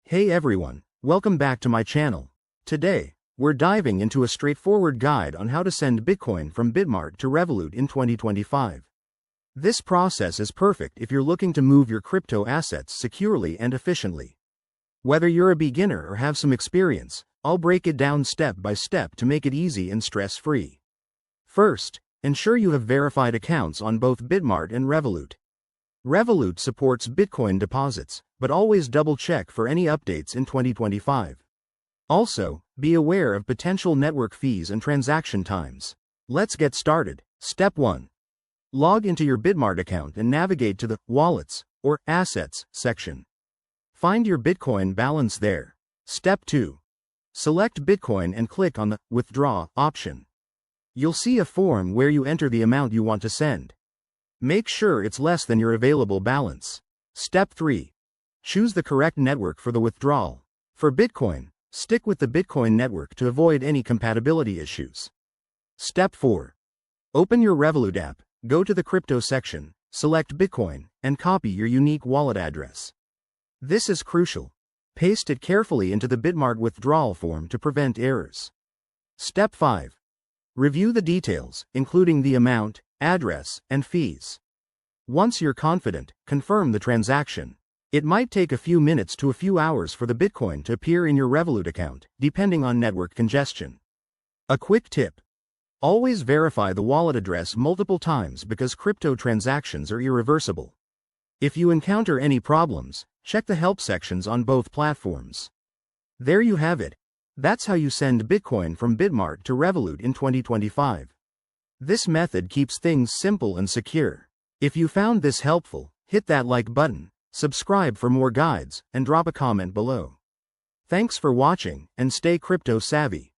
Hey everyone, welcome back to my channel. Today, we're diving into a straightforward guide on how to send Bitcoin from Bitmart to Revolut in 2025. This process is perfect if you're looking to move your crypto assets securely and efficiently. Whether you're a beginner or have some experience, I'll break it down step by step to make it easy and stress-free. First, ensure you have verified accounts on both Bitmart and Revolut. Revolut supports Bitcoin deposits, but always double-check for any updates in 2025. Also, be aware of potential network fees and transaction times. Let's get started. Step 1. Log into your Bitmart account and navigate to the Wallets or Assets section. Find your Bitcoin balance there. Step 2. Select Bitcoin and click on the Withdraw option. You'll see a form where you enter the amount you want to send. Make sure it's less than your available balance. Step 3. Choose the correct network for the withdrawal. For Bitcoin, stick with the Bitcoin network to avoid any compatibility issues. Step 4. Open your Revolut app, go to the Crypto section, select Bitcoin, and copy your unique wallet address. This is crucial. Paste it carefully into the Bitmart withdrawal form to prevent errors. Step 5. Review the details, including the amount, address, and fees. Once you're confident, confirm the transaction. It might take a few minutes to a few hours for the Bitcoin to appear in your Revolut account, depending on network congestion. A quick tip. Always verify the wallet address multiple times because crypto transactions are irreversible. If you encounter any problems, check the help sections on both platforms. There you have it. That's how you send Bitcoin from Bitmart to Revolut in 2025. This method keeps things simple and secure. If you found this helpful, hit that like button, subscribe for more guides, and drop a comment below. Thanks for watching, and stay crypto savvy.